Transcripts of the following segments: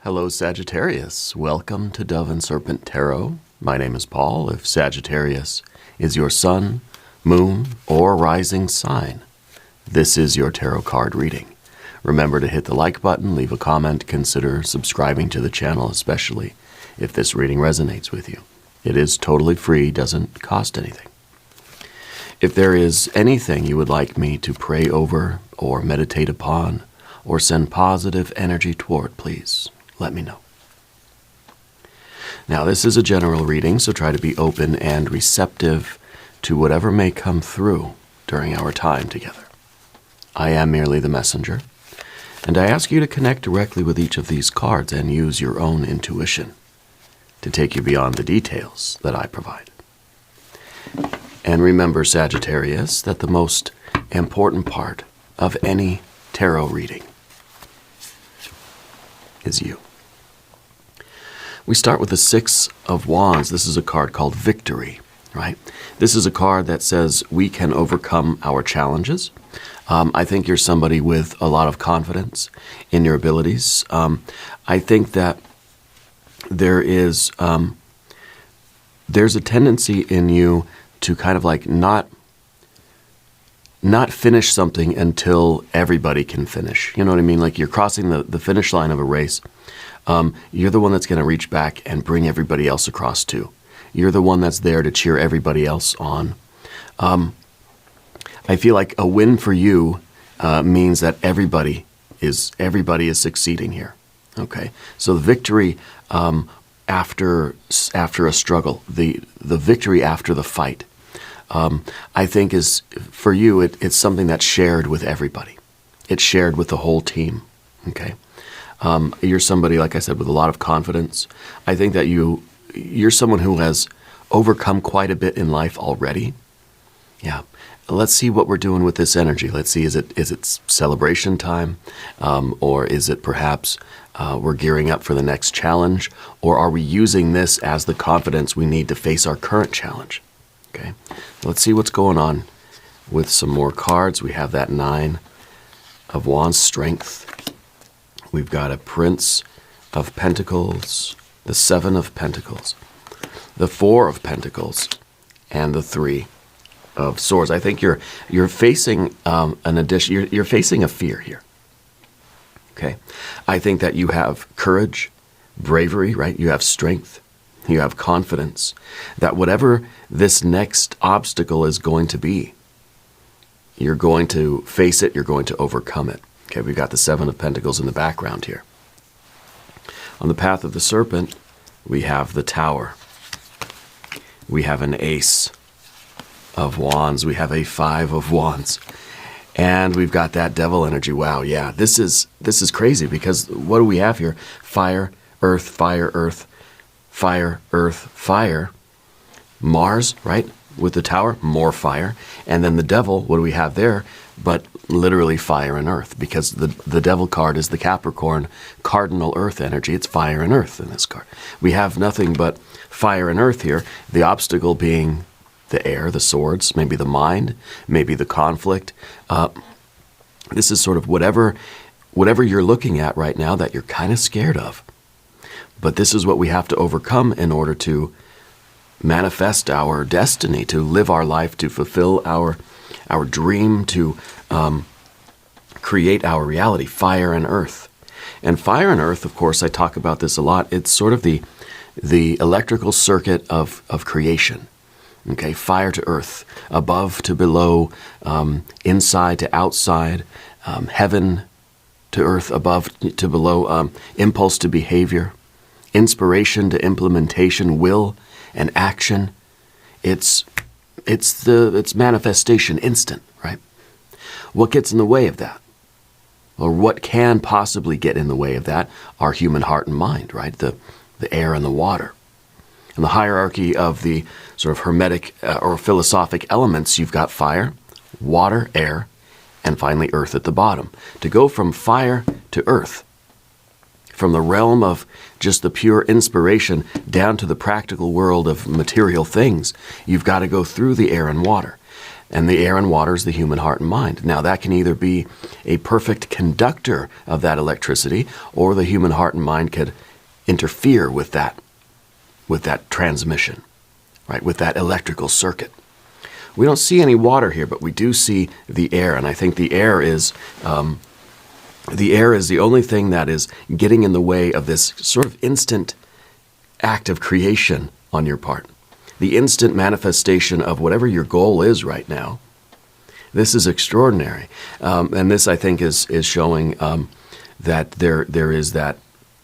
Hello, Sagittarius. Welcome to Dove and Serpent Tarot. My name is Paul. If Sagittarius is your sun, moon, or rising sign, this is your tarot card reading. Remember to hit the like button, leave a comment, consider subscribing to the channel, especially if this reading resonates with you. It is totally free, doesn't cost anything. If there is anything you would like me to pray over or meditate upon or send positive energy toward, please let me know. Now, this is a general reading, so try to be open and receptive to whatever may come through during our time together. I am merely the messenger, and I ask you to connect directly with each of these cards and use your own intuition to take you beyond the details that I provide. And remember, Sagittarius, that the most important part of any tarot reading is you. We start with the Six of Wands. This is a card called Victory, right? This is a card that says we can overcome our challenges. I think you're somebody with a lot of confidence in your abilities. I think that there's a tendency in you to kind of like not finish something until everybody can finish. You know what I mean? Like you're crossing the finish line of a race. You're the one that's going to reach back and bring everybody else across too. You're the one that's there to cheer everybody else on. I feel like a win for you means that everybody is succeeding here. Okay, so the victory after a struggle, the victory after the fight, I think is for you. It's something that's shared with everybody. It's shared with the whole team. Okay. You're somebody, like I said, with a lot of confidence. I think that you're someone who has overcome quite a bit in life already. Yeah. Let's see what we're doing with this energy. Let's see, is it celebration time? Or is it perhaps we're gearing up for the next challenge? Or are we using this as the confidence we need to face our current challenge? Okay. Let's see what's going on with some more cards. We have that Nine of Wands, Strength. We've got a Prince of Pentacles, the Seven of Pentacles, the Four of Pentacles, and the Three of Swords. I think you're facing you're facing a fear here. Okay, I think that you have courage, bravery, right? You have strength, you have confidence that whatever this next obstacle is going to be, you're going to face it. You're going to overcome it. Okay, we've got the Seven of Pentacles in the background here. On the path of the Serpent, we have the Tower. We have an Ace of Wands. We have a Five of Wands. And we've got that Devil energy. Wow, yeah, this is crazy because what do we have here? Fire, Earth, Fire, Earth, Fire, Earth, Fire. Mars, right? With the Tower, more fire. And then the Devil, what do we have there? But literally fire and earth, because the Devil card is the Capricorn cardinal earth energy. It's fire and earth in this card. We have nothing but fire and earth here. The obstacle being the air, the swords, maybe the mind, maybe the conflict. This is sort of whatever you're looking at right now that you're kind of scared of. But this is what we have to overcome in order to manifest our destiny, to live our life, to fulfill our dream, to create our reality. Fire and earth. And fire and earth, of course, I talk about this a lot. It's sort of the electrical circuit of creation. Okay, fire to earth, above to below, inside to outside, heaven to earth, above to below, impulse to behavior, inspiration to implementation, will and action. It's manifestation instant, right? What gets in the way of that? Or what can possibly get in the way of that? Our human heart and mind, right? The air and the water. And the hierarchy of the sort of hermetic or philosophic elements, you've got fire, water, air, and finally earth at the bottom. To go from fire to earth, from the realm of just the pure inspiration down to the practical world of material things, you've got to go through the air and water. And the air and water is the human heart and mind. Now, that can either be a perfect conductor of that electricity, or the human heart and mind could interfere with that transmission, right, with that electrical circuit. We don't see any water here, but we do see the air, and I think the air is the only thing that is getting in the way of this sort of instant act of creation on your part. The instant manifestation of whatever your goal is right now. This is extraordinary. And this, I think, is showing that there is that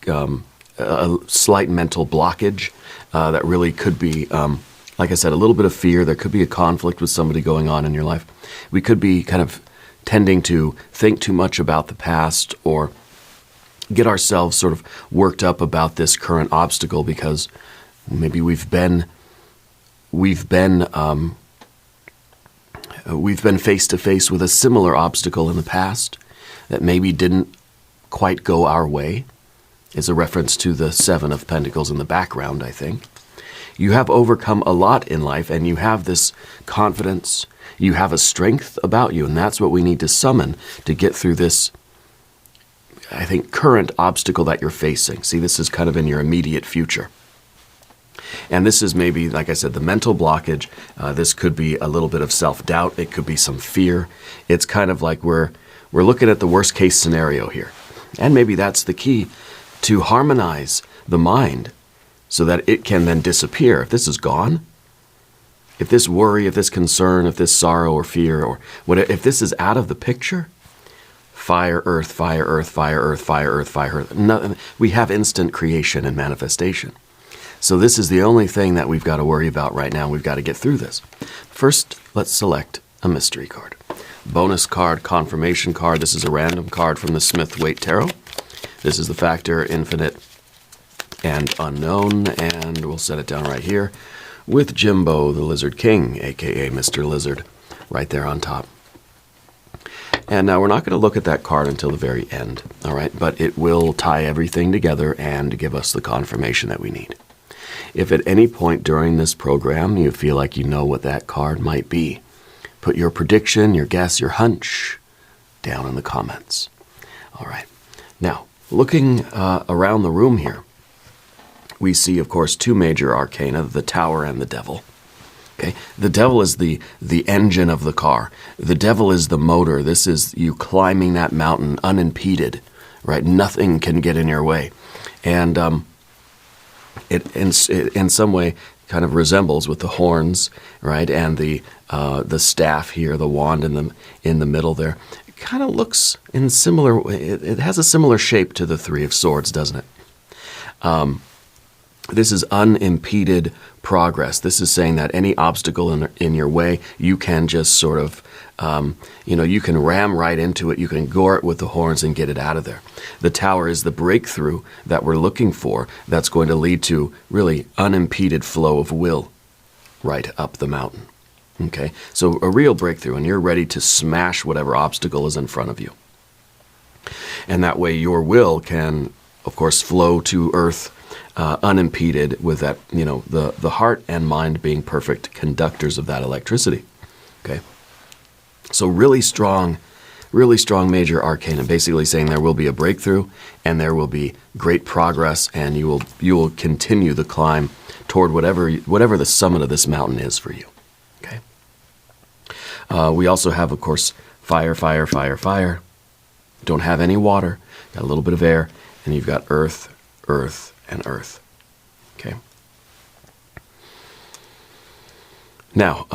a slight mental blockage that really could be, like I said, a little bit of fear. There could be a conflict with somebody going on in your life. We could be kind of tending to think too much about the past, or get ourselves sort of worked up about this current obstacle because maybe we've been face to face with a similar obstacle in the past that maybe didn't quite go our way. Is a reference to the Seven of Pentacles in the background, I think. You have overcome a lot in life, and you have this confidence. You have a strength about you, and that's what we need to summon to get through this, I think, current obstacle that you're facing. See, this is kind of in your immediate future. And this is maybe, like I said, the mental blockage. This could be a little bit of self-doubt. It could be some fear. It's kind of like we're looking at the worst case scenario here. And maybe that's the key, to harmonize the mind so that it can then disappear. If this is gone, if this worry, if this concern, if this sorrow or fear, or if this is out of the picture, fire, earth, fire, earth, fire, earth, fire, earth, fire, earth. We have instant creation and manifestation. So this is the only thing that we've got to worry about right now. We've got to get through this. First, let's select a mystery card. Bonus card, confirmation card. This is a random card from the Smith-Waite Tarot. This is the factor, infinite and unknown, and we'll set it down right here with Jimbo, the Lizard King, aka Mr. Lizard, right there on top. And now we're not going to look at that card until the very end, all right? But it will tie everything together and give us the confirmation that we need. If at any point during this program you feel like you know what that card might be, put your prediction, your guess, your hunch down in the comments. All right. Now, looking around the room here, we see, of course, two major arcana, the Tower and the Devil. Okay? The Devil is the engine of the car. The Devil is the motor. This is you climbing that mountain unimpeded, right? Nothing can get in your way. And it in some way kind of resembles with the horns, right? And the staff here, the wand in the middle there. It kind of looks in similar, it has a similar shape to the Three of Swords, doesn't it? This is unimpeded progress. This is saying that any obstacle in your way, you can just sort of, you can ram right into it. You can gore it with the horns and get it out of there. The Tower is the breakthrough that we're looking for that's going to lead to really unimpeded flow of will right up the mountain. Okay? So a real breakthrough, and you're ready to smash whatever obstacle is in front of you. And that way your will can, of course, flow to earth unimpeded with that, the heart and mind being perfect conductors of that electricity. Okay? So really strong major arcana, basically saying there will be a breakthrough and there will be great progress, and you will continue the climb toward whatever the summit of this mountain is for you. Okay? We also have, of course, fire, fire, fire, fire. Don't have any water, got a little bit of air, and you've got earth, earth, and earth. Okay. Now,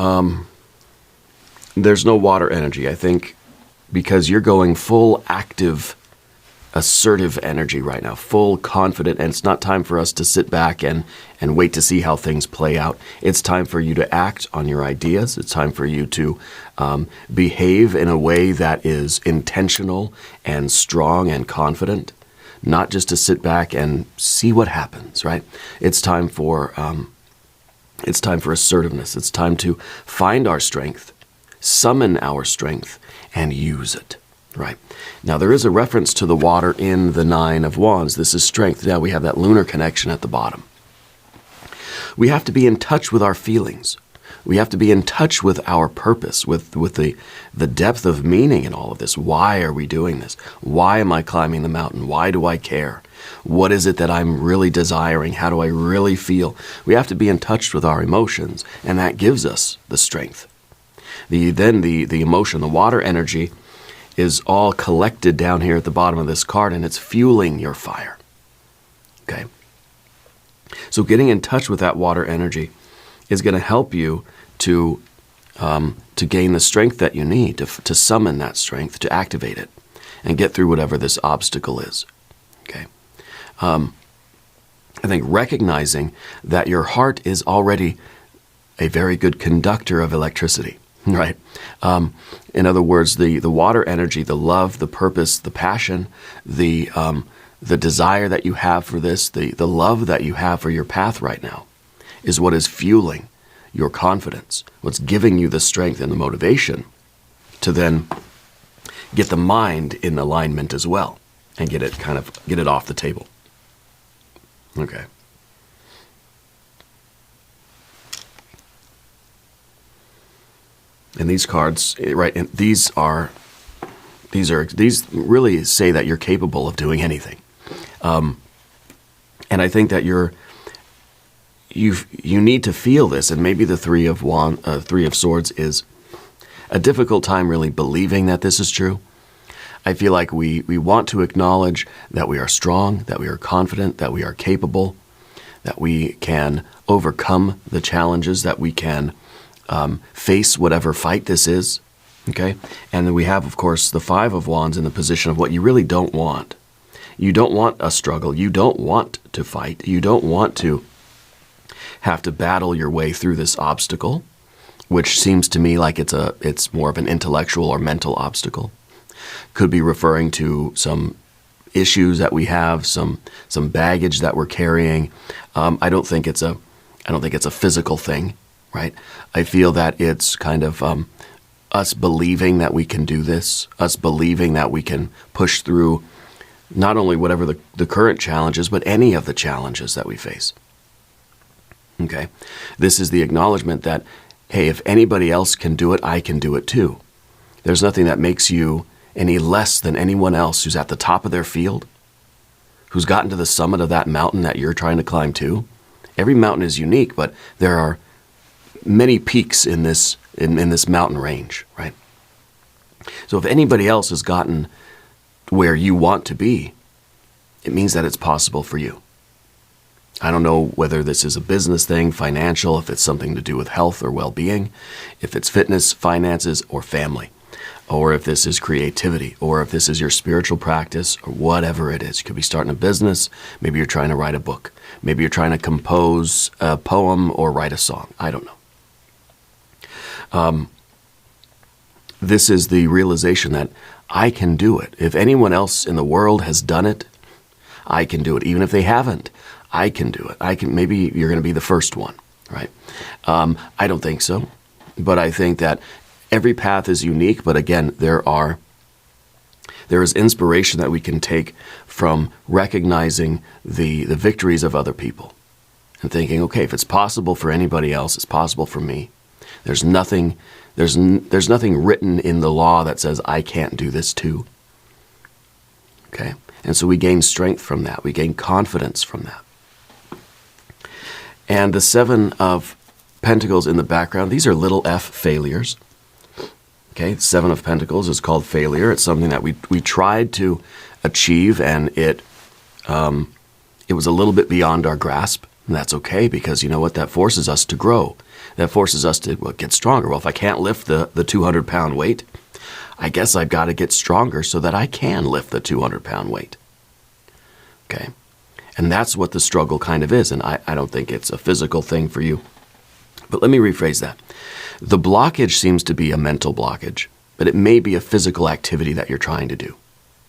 there's no water energy, I think, because you're going full active, assertive energy right now, full confident, and it's not time for us to sit back and wait to see how things play out. It's time for you to act on your ideas. It's time for you to behave in a way that is intentional and strong and confident. Not just to sit back and see what happens, right? It's time for assertiveness. It's time to find our strength, summon our strength, and use it, right? Now, there is a reference to the water in the Nine of Wands. This is strength. Now, we have that lunar connection at the bottom. We have to be in touch with our feelings. We have to be in touch with our purpose, with the depth of meaning in all of this. Why are we doing this? Why am I climbing the mountain? Why do I care? What is it that I'm really desiring? How do I really feel? We have to be in touch with our emotions, and that gives us the strength. The emotion, the water energy, is all collected down here at the bottom of this card, and it's fueling your fire. Okay? So getting in touch with that water energy is going to help you to gain the strength that you need, to summon that strength, to activate it, and get through whatever this obstacle is. Okay? I think recognizing that your heart is already a very good conductor of electricity, right? In other words, the water energy, the love, the purpose, the passion, the desire that you have for this, the love that you have for your path right now, is what is fueling your confidence, what's giving you the strength and the motivation to then get the mind in alignment as well and get it off the table. Okay. And these cards, right, and these really say that you're capable of doing anything. And I think that you need to feel this, and maybe the Three of Swords is a difficult time really believing that this is true. I feel like we want to acknowledge that we are strong, that we are confident, that we are capable, that we can overcome the challenges, that we can face whatever fight this is. Okay? And then we have, of course, the Five of Wands in the position of what you really don't want. You don't want a struggle. You don't want to fight. You don't want to have to battle your way through this obstacle, which seems to me like it's more of an intellectual or mental obstacle. Could be referring to some issues that we have, some baggage that we're carrying. I don't think it's a physical thing, right? I feel that it's kind of us believing that we can do this, us believing that we can push through not only whatever the current challenges, but any of the challenges that we face. Okay? This is the acknowledgement that, hey, if anybody else can do it, I can do it too. There's nothing that makes you any less than anyone else who's at the top of their field, who's gotten to the summit of that mountain that you're trying to climb to. Every mountain is unique, but there are many peaks in this mountain range, right? So if anybody else has gotten where you want to be, it means that it's possible for you. I don't know whether this is a business thing, financial, if it's something to do with health or well-being, if it's fitness, finances, or family, or if this is creativity, or if this is your spiritual practice, or whatever it is. You could be starting a business, maybe you're trying to write a book, maybe you're trying to compose a poem or write a song. I don't know. This is the realization that I can do it. If anyone else in the world has done it, I can do it. Even if they haven't, I can do it. Maybe you're going to be the first one, right? I don't think so, but I think that every path is unique. But again, there is inspiration that we can take from recognizing the victories of other people and thinking, okay, if it's possible for anybody else, it's possible for me. There's nothing written in the law that says I can't do this too. Okay? And so we gain strength from that. We gain confidence from that. And the Seven of Pentacles in the background, these are little f failures. Okay? Seven of Pentacles is called failure. It's something that we tried to achieve, and it was a little bit beyond our grasp. And that's okay, because you know what? That forces us to grow. That forces us to get stronger. Well, if I can't lift the 200-pound weight, I guess I've got to get stronger so that I can lift the 200-pound weight. Okay? And that's what the struggle kind of is. And I don't think it's a physical thing for you. But let me rephrase that. The blockage seems to be a mental blockage, but it may be a physical activity that you're trying to do.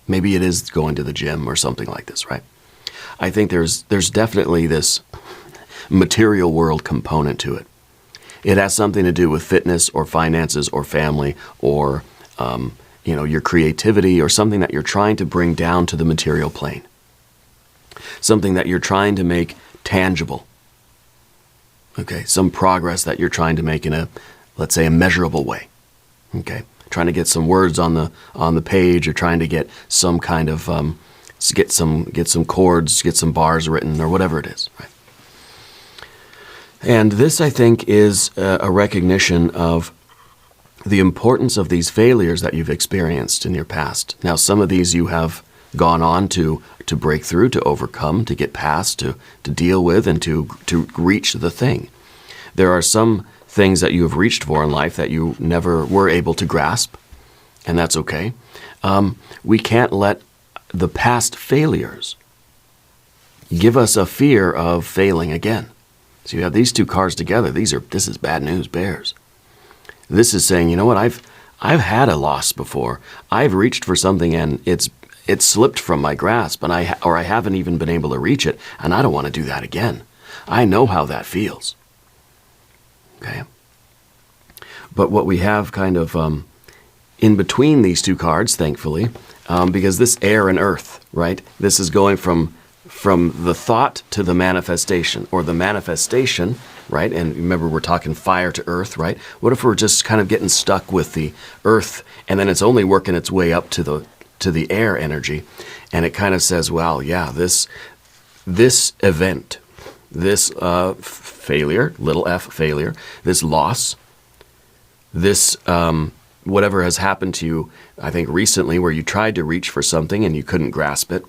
Maybe it is going to the gym or something like this, right? I think there's definitely this material world component to it. It has something to do with fitness or finances or family or your creativity or something that you're trying to bring down to the material plane. Something that you're trying to make tangible. Okay, some progress that you're trying to make in a, let's say, a measurable way. Okay, trying to get some words on the page, or trying to get some kind of get some chords, get some bars written, or whatever it is. Right. And this, I think, is a recognition of the importance of these failures that you've experienced in your past. Now, some of these you have gone on to break through, to overcome, to get past, to deal with, and to reach the thing. There are some things that you have reached for in life that you never were able to grasp, and that's okay. We can't let the past failures give us a fear of failing again. So you have these two cards together. This is bad news bears. This is saying, you know what, I've had a loss before. I've reached for something and it's slipped from my grasp, and I haven't even been able to reach it, and I don't want to do that again. I know how that feels. Okay. But what we have kind of in between these two cards, thankfully, because this air and earth, right? This is going from the thought to the manifestation, or the manifestation, right? And remember, we're talking fire to earth, right? What if we're just kind of getting stuck with the earth, and then it's only working its way up to the air energy, and it kind of says, well, yeah, this event, this failure, little f failure, this loss, this whatever has happened to you, I think recently, where you tried to reach for something and you couldn't grasp it,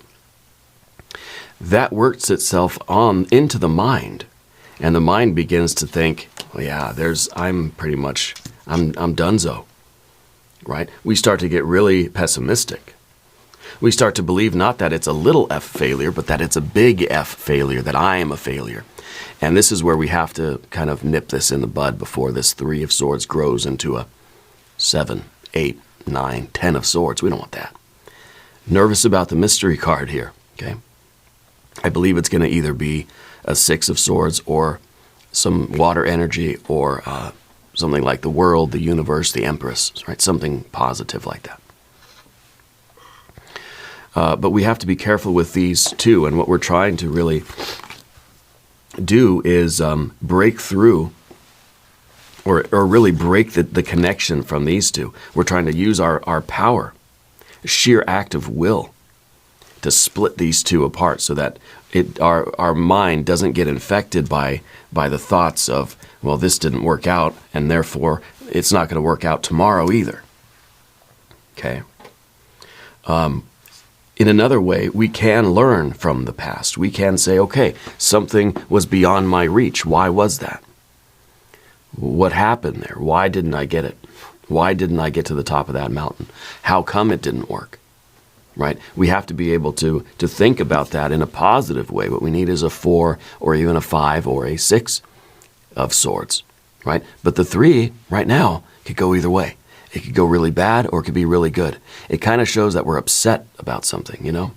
that works itself on into the mind, and the mind begins to think, well, yeah, I'm donezo, right? We start to get really pessimistic. We start to believe not that it's a little f failure, but that it's a big F failure, that I am a failure. And this is where we have to kind of nip this in the bud before this 3 of Swords grows into a 7, 8, 9, 10 of Swords. We don't want that. Nervous about the mystery card here, okay? I believe it's going to either be a 6 of Swords, or some water energy, or something like the world, the universe, the Empress, right? Something positive like that. But we have to be careful with these two, and what we're trying to really do is break through, or really break the connection from these two. We're trying to use our power, sheer act of will, to split these two apart, so that our mind doesn't get infected by the thoughts of, well, this didn't work out, and therefore it's not going to work out tomorrow either. Okay. In another way, we can learn from the past. We can say, okay, something was beyond my reach. Why was that? What happened there? Why didn't I get it? Why didn't I get to the top of that mountain? How come it didn't work? Right? We have to be able to think about that in a positive way. What we need is a 4, or even a 5, or a 6 of Swords, right? But the 3 right now could go either way. It could go really bad, or it could be really good. It kind of shows that we're upset about something, you know?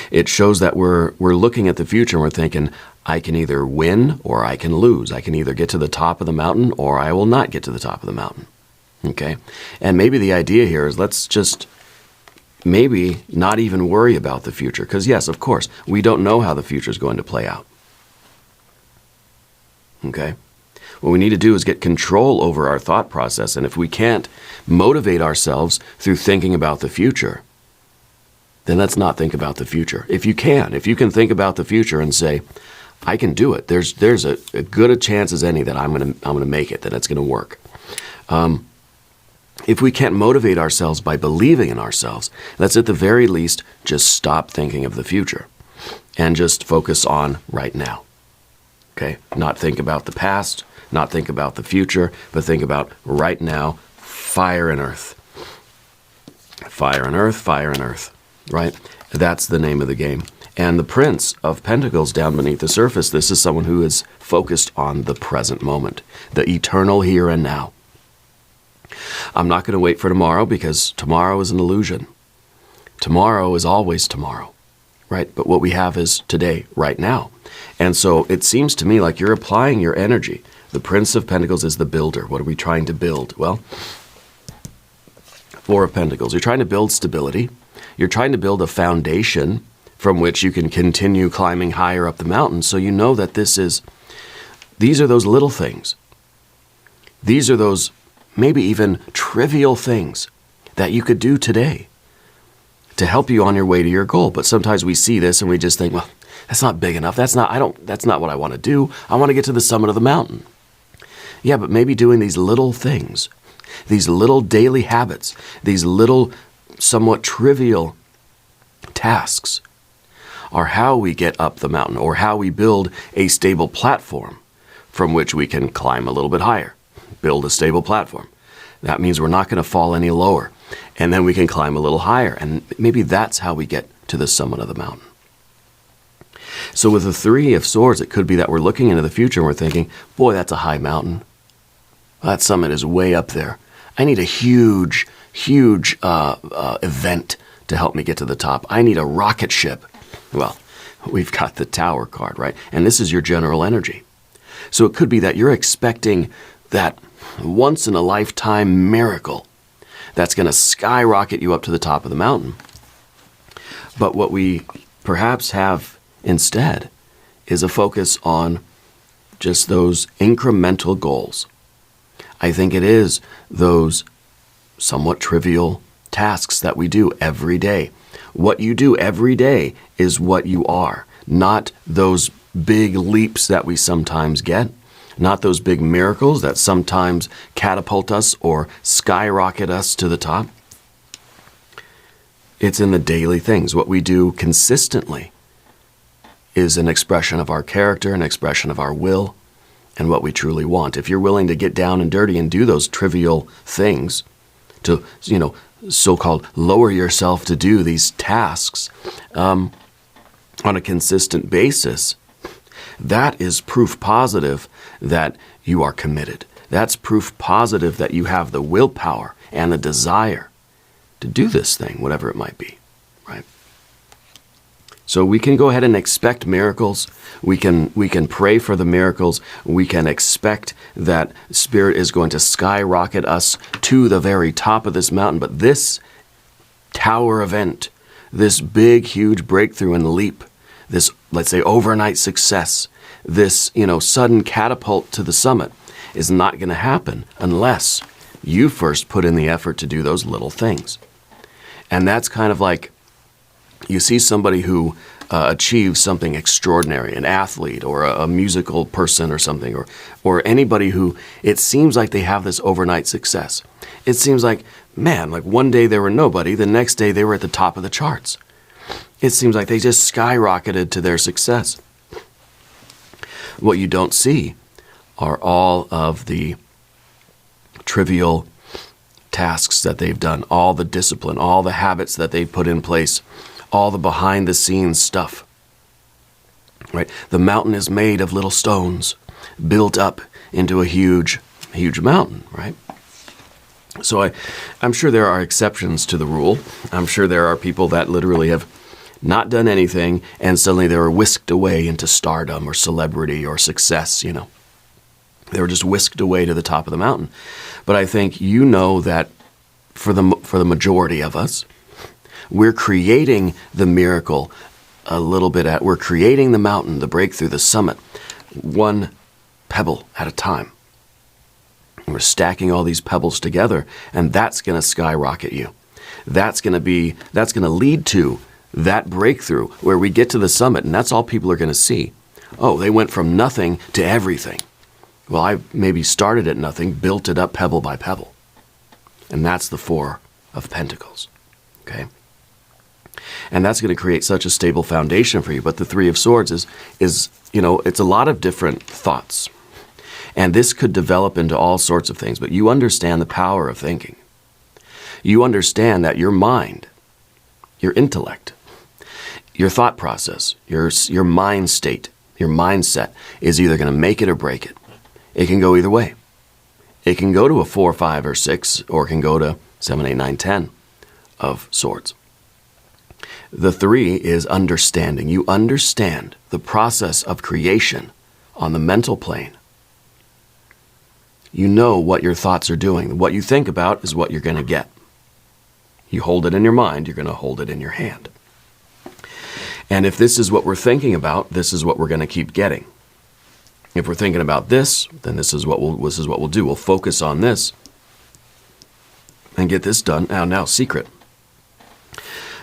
It shows that we're looking at the future and we're thinking, I can either win or I can lose. I can either get to the top of the mountain, or I will not get to the top of the mountain. Okay? And maybe the idea here is, let's just maybe not even worry about the future. Because yes, of course, we don't know how the future is going to play out. Okay? What we need to do is get control over our thought process. And if we can't motivate ourselves through thinking about the future, then let's not think about the future. If you can think about the future and say, I can do it. There's a good a chance as any that I'm gonna make it, that it's gonna work. If we can't motivate ourselves by believing in ourselves, let's at the very least just stop thinking of the future and just focus on right now. Okay? Not think about the past, not think about the future, but think about right now, fire and earth. Fire and earth, fire and earth, right? That's the name of the game. And the Prince of Pentacles down beneath the surface, this is someone who is focused on the present moment, the eternal here and now. I'm not going to wait for tomorrow, because tomorrow is an illusion. Tomorrow is always tomorrow, right? But what we have is today, right now. And so it seems to me like you're applying your energy. The Prince of Pentacles is the builder. What are we trying to build? Well, 4 of Pentacles. You're trying to build stability. You're trying to build a foundation from which you can continue climbing higher up the mountain. So you know that this is These are those little things. These are those maybe even trivial things that you could do today to help you on your way to your goal. But sometimes we see this and we just think, well, that's not big enough. That's not what I want to do. I want to get to the summit of the mountain. Yeah, but maybe doing these little things, these little daily habits, these little somewhat trivial tasks are how we get up the mountain, or how we build a stable platform from which we can climb a little bit higher. Build a stable platform. That means we're not going to fall any lower. And then we can climb a little higher. And maybe that's how we get to the summit of the mountain. So with the Three of Swords, it could be that we're looking into the future and we're thinking, boy, that's a high mountain. That summit is way up there. I need a huge event to help me get to the top. I need a rocket ship. Well, we've got the Tower card, right? And this is your general energy. So it could be that you're expecting that once-in-a-lifetime miracle that's going to skyrocket you up to the top of the mountain. But what we perhaps have instead is a focus on just those incremental goals. I think it is those somewhat trivial tasks that we do every day. What you do every day is what you are, not those big leaps that we sometimes get, not those big miracles that sometimes catapult us or skyrocket us to the top. It's in the daily things. What we do consistently is an expression of our character, an expression of our will, and what we truly want. If you're willing to get down and dirty and do those trivial things, to, so-called lower yourself to do these tasks on a consistent basis, that is proof positive that you are committed. That's proof positive that you have the willpower and the desire to do this thing, whatever it might be, right? So we can go ahead and expect miracles. We can pray for the miracles. We can expect that Spirit is going to skyrocket us to the very top of this mountain. But this tower event, this big, huge breakthrough and leap, this, let's say, overnight success, this, sudden catapult to the summit is not going to happen unless you first put in the effort to do those little things. And that's kind of like, you see somebody who achieves something extraordinary, an athlete or a musical person or something, or anybody who it seems like they have this overnight success. It seems like, man, like one day they were nobody, the next day they were at the top of the charts. It seems like they just skyrocketed to their success. What you don't see are all of the trivial tasks that they've done, all the discipline, all the habits that they've put in place, all the behind-the-scenes stuff, right? The mountain is made of little stones built up into a huge, huge mountain, right? So I'm sure there are exceptions to the rule. I'm sure there are people that literally have not done anything and suddenly they were whisked away into stardom or celebrity or success, They were just whisked away to the top of the mountain. But I think that for the majority of us, we're creating the miracle a little bit we're creating the mountain, the breakthrough, the summit, one pebble at a time. We're stacking all these pebbles together, and that's going to skyrocket you. That's going to lead to that breakthrough where we get to the summit, and that's all people are going to see. Oh, they went from nothing to everything. Well, I maybe started at nothing, built it up pebble by pebble. And that's the Four of Pentacles. Okay? And that's going to create such a stable foundation for you. But the Three of Swords is it's a lot of different thoughts. And this could develop into all sorts of things. But you understand the power of thinking. You understand that your mind, your intellect, your thought process, your mind state, your mindset is either going to make it or break it. It can go either way. It can go to a 4, 5, or 6, or it can go to 7, 8, 9, 10 of Swords. The 3 is understanding. You understand the process of creation on the mental plane. You know what your thoughts are doing. What you think about is what you're going to get. You hold it in your mind, you're going to hold it in your hand. And if this is what we're thinking about, this is what we're going to keep getting. If we're thinking about this, then this is what we'll do. We'll focus on this and get this done. Now, secret.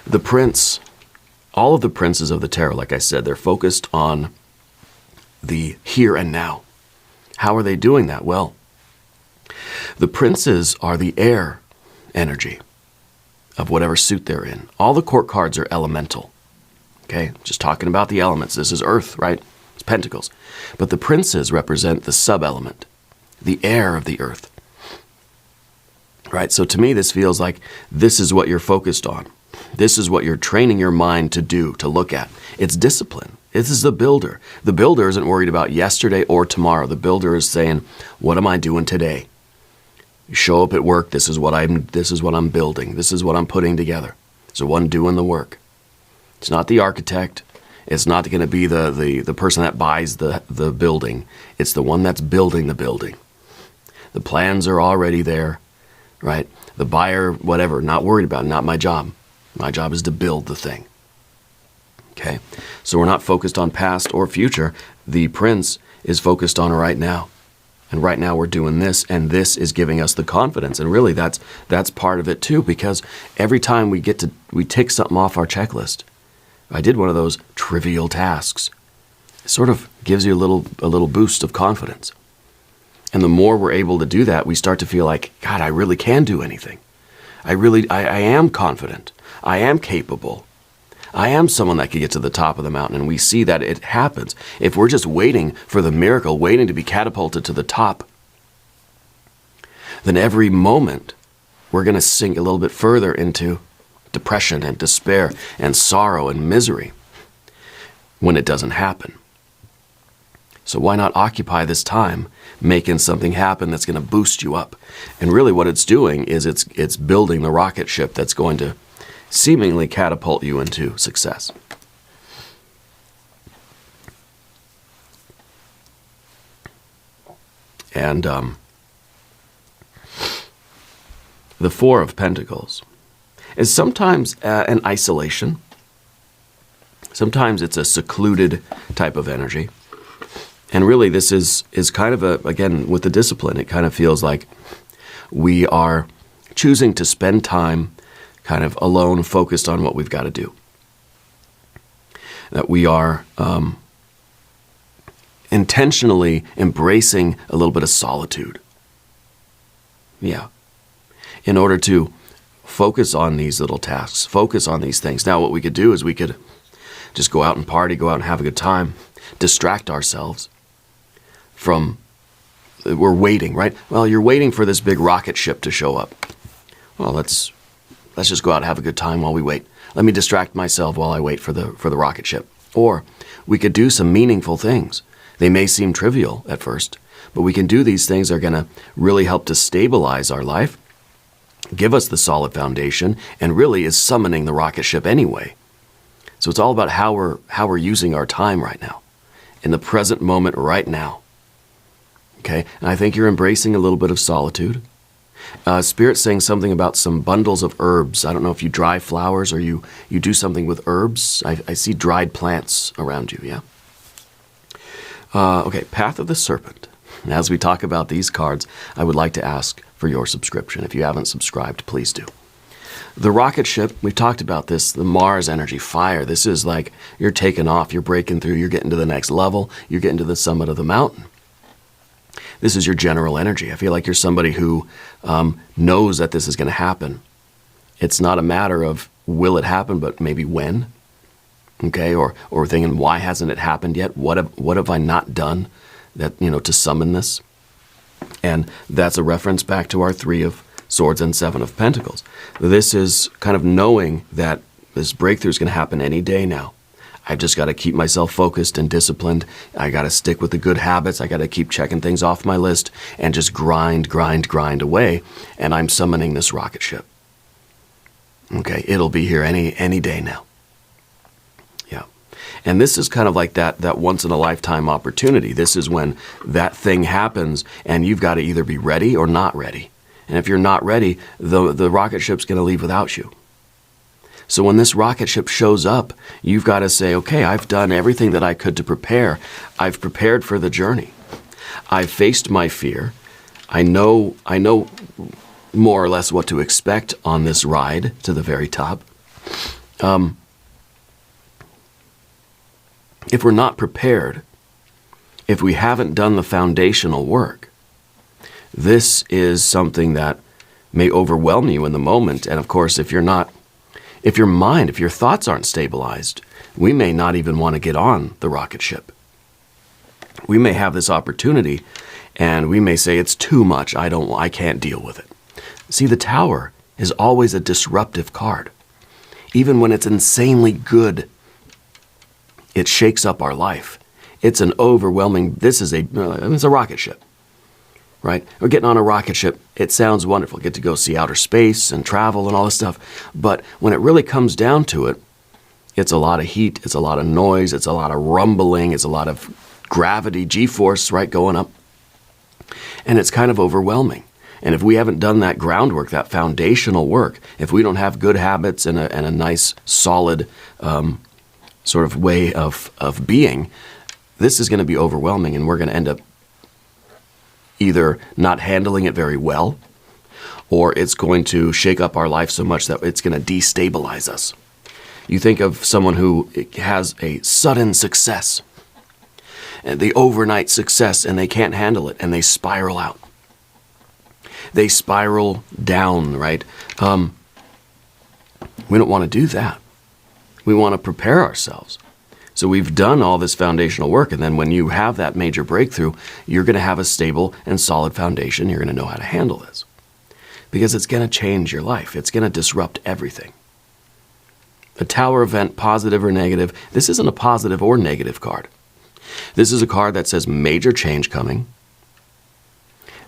The prince, all of the princes of the tarot, like I said, they're focused on the here and now. How are they doing that? Well, the princes are the air energy of whatever suit they're in. All the court cards are elemental. Okay, just talking about the elements. This is earth, right? It's pentacles. But the princes represent the sub-element, the air of the earth. Right? So to me, this feels like this is what you're focused on. This is what you're training your mind to do, to look at. It's discipline. This is the builder. The builder isn't worried about yesterday or tomorrow. The builder is saying, what am I doing today? You show up at work, this is what I'm building. This is what I'm putting together. It's the one doing the work. It's not the architect. It's not going to be the person that buys the building. It's the one that's building the building. The plans are already there, right? The buyer, whatever, not worried about it, not my job. My job is to build the thing. Okay? So we're not focused on past or future. The prince is focused on right now. And right now we're doing this, and this is giving us the confidence. And really that's part of it too, because every time we tick something off our checklist. I did one of those trivial tasks. It sort of gives you a little boost of confidence. And the more we're able to do that, we start to feel like, God, I really can do anything. I am confident. I am capable. I am someone that can get to the top of the mountain, and we see that it happens. If we're just waiting for the miracle, waiting to be catapulted to the top, then every moment we're going to sink a little bit further into depression and despair and sorrow and misery when it doesn't happen. So why not occupy this time making something happen that's going to boost you up? And really what it's doing is it's building the rocket ship that's going to seemingly catapult you into success. And the Four of Pentacles is sometimes an isolation. Sometimes it's a secluded type of energy. And really this is kind of again, with the discipline, it kind of feels like we are choosing to spend time kind of alone, focused on what we've got to do. That we are intentionally embracing a little bit of solitude. Yeah. In order to focus on these little tasks, focus on these things. Now, what we could do is we could just go out and party, go out and have a good time, distract ourselves from, we're waiting, right? Well, you're waiting for this big rocket ship to show up. Well, let's just go out and have a good time while we wait. Let me distract myself while I wait for the rocket ship. Or we could do some meaningful things. They may seem trivial at first, but we can do these things that are going to really help to stabilize our life, give us the solid foundation, and really is summoning the rocket ship anyway. So it's all about how we're using our time right now, in the present moment right now. Okay, and I think you're embracing a little bit of solitude. Spirit's saying something about some bundles of herbs. I don't know if you dry flowers or you do something with herbs. I see dried plants around you, yeah? Okay, Path of the Serpent. And as we talk about these cards, I would like to ask for your subscription. If you haven't subscribed, please do. The rocket ship, we've talked about this, the Mars energy, fire. This is like you're taking off, you're breaking through, you're getting to the next level, you're getting to the summit of the mountain. This is your general energy. I feel like you're somebody who knows that this is going to happen. It's not a matter of will it happen, but maybe when. Okay, or thinking, why hasn't it happened yet? What have I not done that, to summon this? And that's a reference back to our Three of Swords and Seven of Pentacles. This is kind of knowing that this breakthrough is going to happen any day now. I've just got to keep myself focused and disciplined. I got to stick with the good habits. I got to keep checking things off my list and just grind away. And I'm summoning this rocket ship. Okay, it'll be here any day now. Yeah. And this is kind of like that once in a lifetime opportunity. This is when that thing happens and you've got to either be ready or not ready. And if you're not ready, the rocket ship's going to leave without you. So when this rocket ship shows up, you've got to say, okay, I've done everything that I could to prepare. I've prepared for the journey. I've faced my fear. I know more or less what to expect on this ride to the very top. If we're not prepared, if we haven't done the foundational work, this is something that may overwhelm you in the moment. And of course, if your thoughts aren't stabilized, we may not even want to get on the rocket ship. We may have this opportunity and we may say it's too much. I can't deal with it. See, the Tower is always a disruptive card. Even when it's insanely good, it shakes up our life. It's an overwhelming, it's a rocket ship, right? We're getting on a rocket ship. It sounds wonderful. Get to go see outer space and travel and all this stuff. But when it really comes down to it, it's a lot of heat, it's a lot of noise, it's a lot of rumbling, it's a lot of gravity, G-force, right, going up. And it's kind of overwhelming. And if we haven't done that groundwork, that foundational work, if we don't have good habits and a nice, solid sort of way of being, this is going to be overwhelming, and we're going to end up either not handling it very well, or it's going to shake up our life so much that it's going to destabilize us. You think of someone who has a sudden success, and the overnight success, and they can't handle it, and they spiral out. They spiral down, right? We don't want to do that. We want to prepare ourselves. So we've done all this foundational work, and then when you have that major breakthrough, you're going to have a stable and solid foundation. You're going to know how to handle this. Because it's going to change your life. It's going to disrupt everything. A Tower event, positive or negative, this isn't a positive or negative card. This is a card that says major change coming.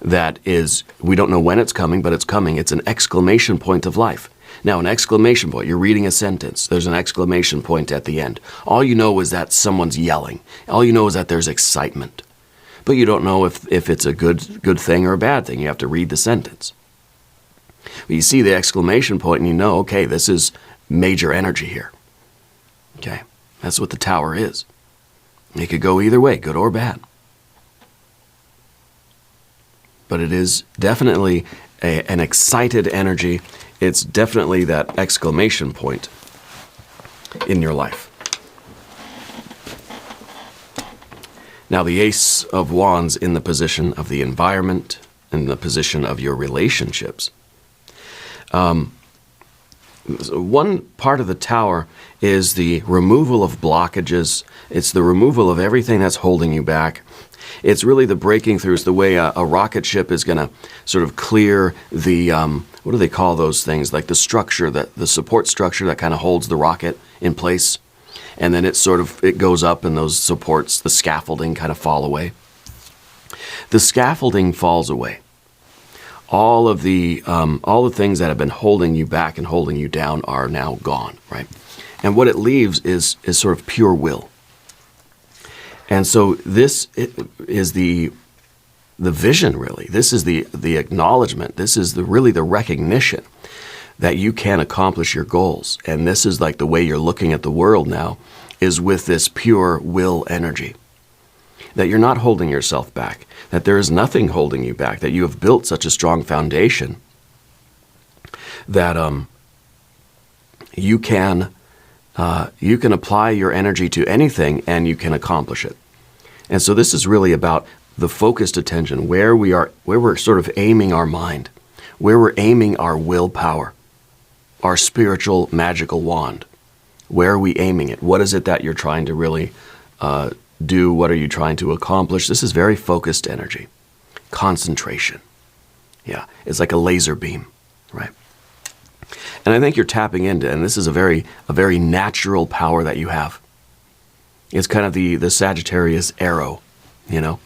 That is, we don't know when it's coming, but it's coming. It's an exclamation point of life. Now, an exclamation point, you're reading a sentence. There's an exclamation point at the end. All you know is that someone's yelling. All you know is that there's excitement. But you don't know if it's a good thing or a bad thing. You have to read the sentence. But you see the exclamation point and you know, okay, this is major energy here. Okay, that's what the Tower is. It could go either way, good or bad. But it is definitely an excited energy. It's definitely that exclamation point in your life. Now, the Ace of Wands in the position of the environment, in the position of your relationships. One part of the Tower is the removal of blockages. It's the removal of everything that's holding you back. It's really the breaking through. It's the way a rocket ship is going to sort of clear the, what do they call those things? Like the structure, the support structure that kind of holds the rocket in place. And then it goes up and those supports, the scaffolding kind of fall away. The scaffolding falls away. All the things that have been holding you back and holding you down are now gone, right? And what it leaves is sort of pure will. And so this is the vision, really. This is the acknowledgement. This is really the recognition that you can accomplish your goals. And this is like the way you're looking at the world now, is with this pure will energy. That you're not holding yourself back, that there is nothing holding you back, that you have built such a strong foundation that you can apply your energy to anything and you can accomplish it. And so this is really about the focused attention, where we're sort of aiming our mind, where we're aiming our willpower, our spiritual magical wand. Where are we aiming it? What is it that you're trying to really do? What are you trying to accomplish? This is very focused energy. Concentration. Yeah, it's like a laser beam, right? And I think you're tapping into, and this is a very natural power that you have. It's kind of the Sagittarius arrow, you know.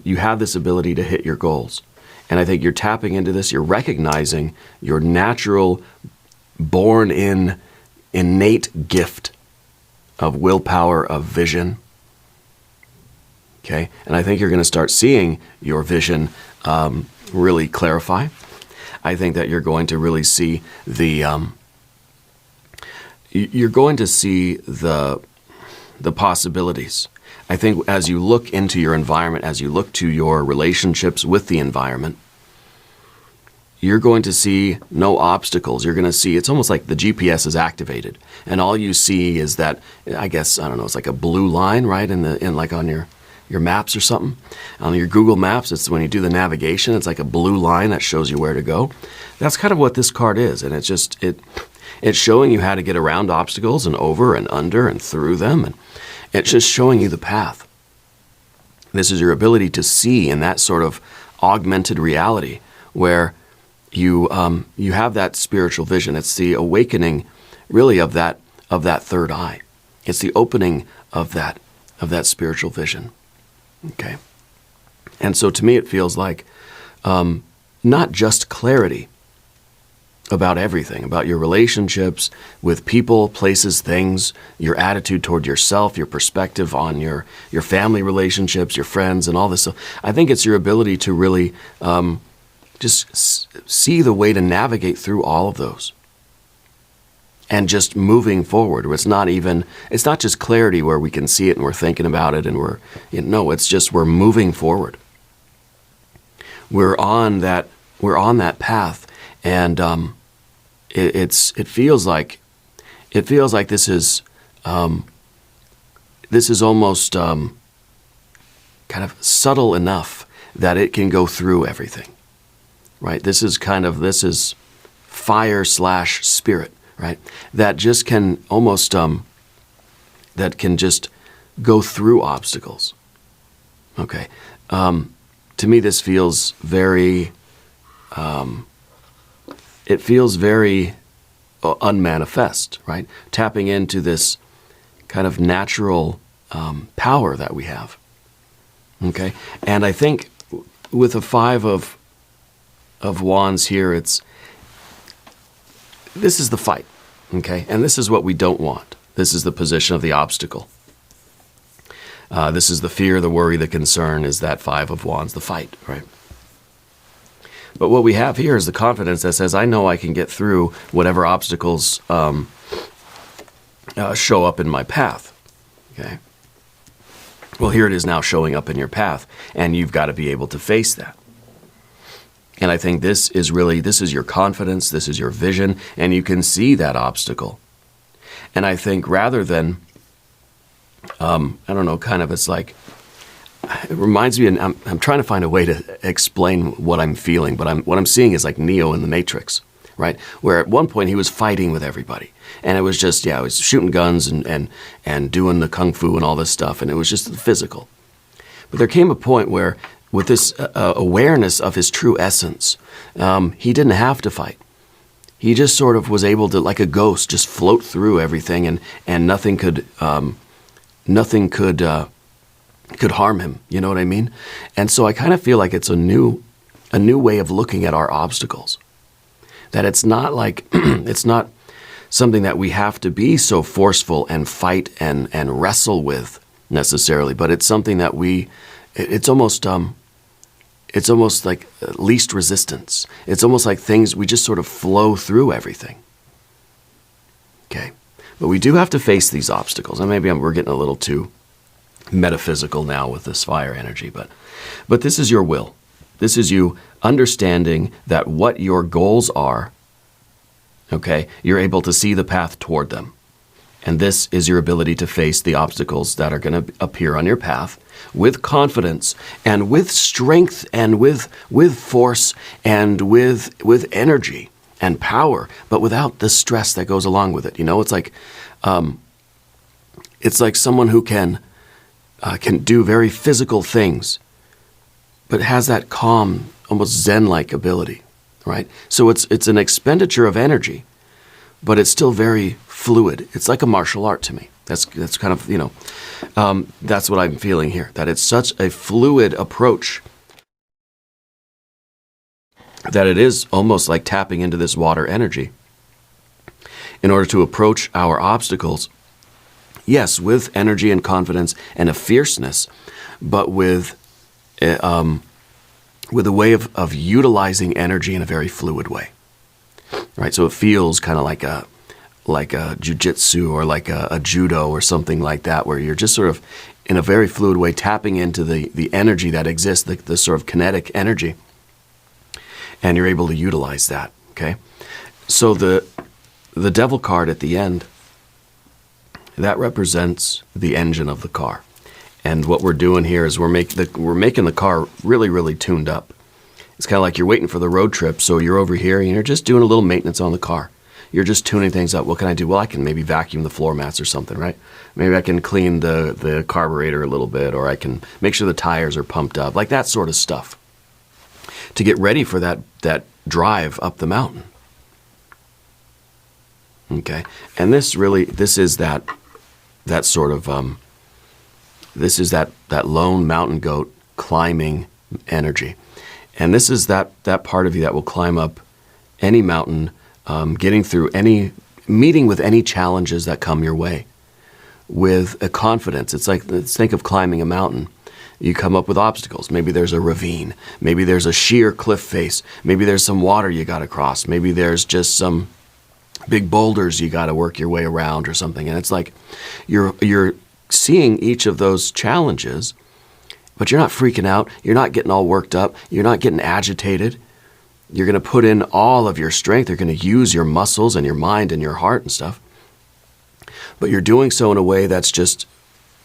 You have this ability to hit your goals. And I think you're tapping into this. You're recognizing your natural, born-in, innate gift of willpower, of vision. Okay? And I think you're going to start seeing your vision really clarify. I think that you're going to really see the possibilities. I think as you look into your environment, as you look to your relationships with the environment, you're going to see no obstacles. You're going to see, it's almost like the GPS is activated, and all you see is that, I guess, I don't know, it's like a blue line, right, in like on your maps or something. On your Google Maps, it's when you do the navigation, it's like a blue line that shows you where to go. That's kind of what this card is, and it's showing you how to get around obstacles and over and under and through them, and it's just showing you the path. This is your ability to see in that sort of augmented reality where you have that spiritual vision. It's the awakening, really, of that third eye. It's the opening of that spiritual vision. Okay, and so to me, it feels like not just clarity about everything, about your relationships with people, places, things, your attitude toward yourself, your perspective on your family relationships, your friends, and all this. So I think it's your ability to really just see the way to navigate through all of those and just moving forward. It's not just clarity where we can see it and we're thinking about it and it's just we're moving forward. We're on that path, and it feels like this is almost kind of subtle enough that it can go through everything. Right? This is fire/spirit, right? That just can almost, that can just go through obstacles. Okay. To me, this feels very, it feels very unmanifest, right? Tapping into this kind of natural power that we have. Okay. And I think with a Five of Wands here, this is the fight, okay? And this is what we don't want. This is the position of the obstacle. This is the fear, the worry, the concern, is that Five of Wands, the fight, right? But what we have here is the confidence that says, I know I can get through whatever obstacles show up in my path, okay? Well, here it is now showing up in your path, and you've got to be able to face that. And I think this is your confidence, this is your vision, and you can see that obstacle. And I think rather than, I don't know, kind of it's like, it reminds me, and I'm trying to find a way to explain what I'm feeling, but what I'm seeing is like Neo in the Matrix, right? Where at one point he was fighting with everybody. And it was just, he was shooting guns and doing the kung fu and all this stuff, and it was just physical. But there came a point where, with this awareness of his true essence, he didn't have to fight. He just sort of was able to, like a ghost, just float through everything, and nothing could harm him. You know what I mean? And so I kind of feel like it's a new way of looking at our obstacles. That it's not like it's not something that we have to be so forceful and fight and wrestle with necessarily, but it's something that it's almost like least resistance. It's almost like things, we just sort of flow through everything. Okay. But we do have to face these obstacles. And maybe we're getting a little too metaphysical now with this fire energy, but this is your will. This is you understanding that what your goals are, okay, you're able to see the path toward them. And this is your ability to face the obstacles that are going to appear on your path with confidence and with strength and with force and with energy and power, but without the stress that goes along with it. You know, it's like someone who can do very physical things, but has that calm, almost Zen-like ability, right? So it's an expenditure of energy, but it's still very fluid. It's like a martial art to me. That's kind of, that's what I'm feeling here, that it's such a fluid approach that it is almost like tapping into this water energy in order to approach our obstacles, yes, with energy and confidence and a fierceness, but with a way of utilizing energy in a very fluid way, right? So it feels kind of like a jiu-jitsu or like a judo or something like that, where you're just sort of in a very fluid way, tapping into the energy that exists, the sort of kinetic energy, and you're able to utilize that, okay? So the devil card at the end, that represents the engine of the car. And what we're doing here is we're making the car really, really tuned up. It's kind of like you're waiting for the road trip, so you're over here and you're just doing a little maintenance on the car. You're just tuning things up. What can I do? Well, I can maybe vacuum the floor mats or something, right? Maybe I can clean the carburetor a little bit, or I can make sure the tires are pumped up, like that sort of stuff, to get ready for that drive up the mountain. Okay, and this is that sort of this is that lone mountain goat climbing energy, and this is that part of you that will climb up any mountain, getting through meeting with any challenges that come your way with a confidence. It's like, let's think of climbing a mountain. You come up with obstacles. Maybe there's a ravine. Maybe there's a sheer cliff face. Maybe there's some water you got to cross. Maybe there's just some big boulders you got to work your way around or something. And it's like you're seeing each of those challenges, but you're not freaking out. You're not getting all worked up. You're not getting agitated. You're going to put in all of your strength. You're going to use your muscles and your mind and your heart and stuff. But you're doing so in a way that's just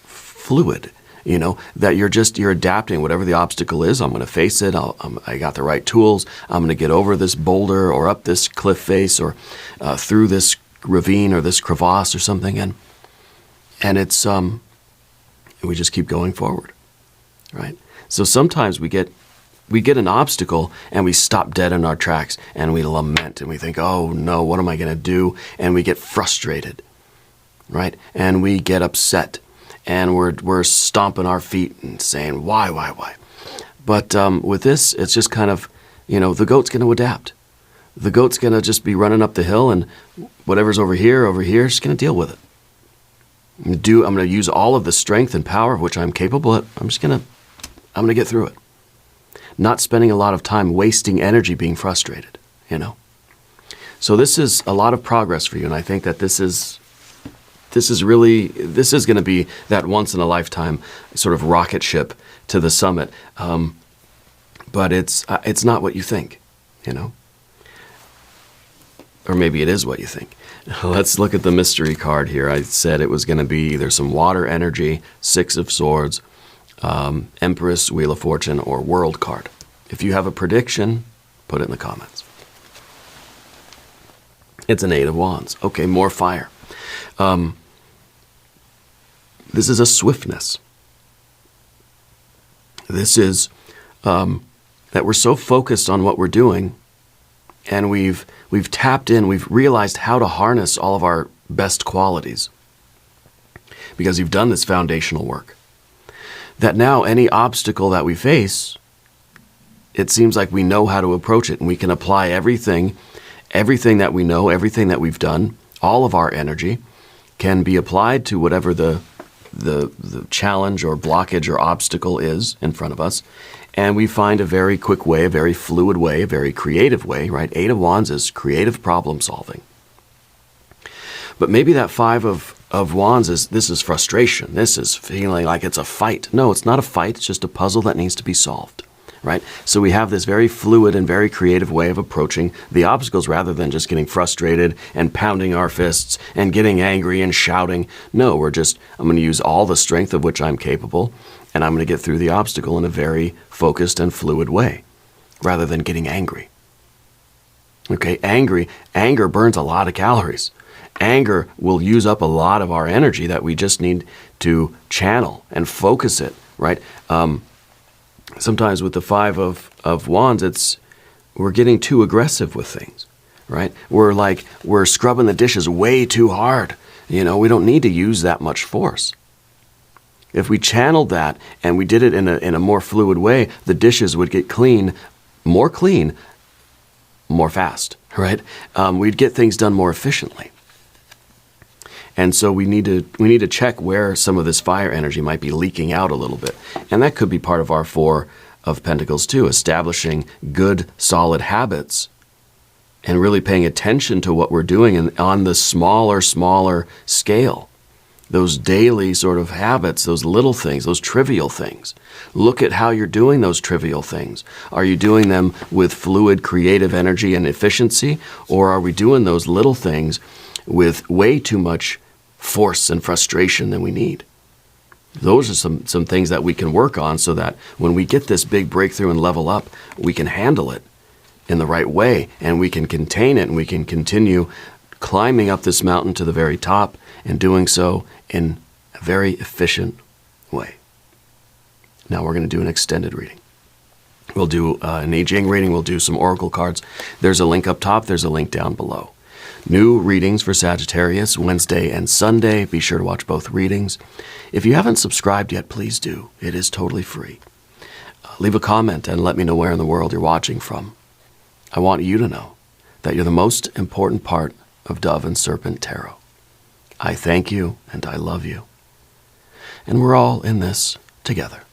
fluid, that you're adapting whatever the obstacle is. I'm going to face it. I got the right tools. I'm going to get over this boulder or up this cliff face or through this ravine or this crevasse or something. And it's, we just keep going forward, right? So sometimes we get an obstacle and we stop dead in our tracks and we lament and we think, oh no, what am I going to do? And we get frustrated, right? And we get upset and we're stomping our feet and saying, why? But with this, it's just kind of, the goat's going to adapt. The goat's going to just be running up the hill, and whatever's over here, just going to deal with it. I'm going to use all of the strength and power of which I'm capable of. I'm going to get through it. Not spending a lot of time wasting energy being frustrated, So this is a lot of progress for you, and I think that this is going to be that once in a lifetime sort of rocket ship to the summit. But it's not what you think, or maybe it is what you think. Let's look at the mystery card here. I said it was going to be either some water energy, Six of Swords, Empress, Wheel of Fortune, or World card. If you have a prediction, put it in the comments. It's an Eight of Wands. Okay, more fire. This is a swiftness. This is that we're so focused on what we're doing, and we've tapped in, we've realized how to harness all of our best qualities because you've done this foundational work. That now any obstacle that we face, it seems like we know how to approach it, and we can apply everything that we know, everything that we've done, all of our energy can be applied to whatever the challenge or blockage or obstacle is in front of us. And we find a very quick way, a very fluid way, a very creative way, right? Eight of Wands is creative problem solving. But maybe that Five of Wands is frustration. This is feeling like it's a fight. No, it's not a fight. It's just a puzzle that needs to be solved, right? So we have this very fluid and very creative way of approaching the obstacles rather than just getting frustrated and pounding our fists and getting angry and shouting. No, I'm going to use all the strength of which I'm capable, and I'm going to get through the obstacle in a very focused and fluid way rather than getting angry. Okay, anger burns a lot of calories. Anger will use up a lot of our energy that we just need to channel and focus it, right? Sometimes with the Five of Wands, we're getting too aggressive with things, right? We're scrubbing the dishes way too hard. We don't need to use that much force. If we channeled that and we did it in a more fluid way, the dishes would get clean more fast, right? We'd get things done more efficiently. And so we need to check where some of this fire energy might be leaking out a little bit. And that could be part of our Four of Pentacles too, establishing good, solid habits and really paying attention to what we're doing on the smaller scale, those daily sort of habits, those little things, those trivial things. Look at how you're doing those trivial things. Are you doing them with fluid, creative energy and efficiency, or are we doing those little things with way too much force and frustration than we need? Those are some things that we can work on so that when we get this big breakthrough and level up, we can handle it in the right way, and we can contain it, and we can continue climbing up this mountain to the very top, and doing so in a very efficient way. Now we're going to do an extended reading. We'll do an I Ching reading. We'll do some oracle cards. There's a link up top. There's a link down below. New readings for Sagittarius, Wednesday and Sunday. Be sure to watch both readings. If you haven't subscribed yet, please do. It is totally free. Leave a comment and let me know where in the world you're watching from. I want you to know that you're the most important part of Dove and Serpent Tarot. I thank you and I love you. And we're all in this together.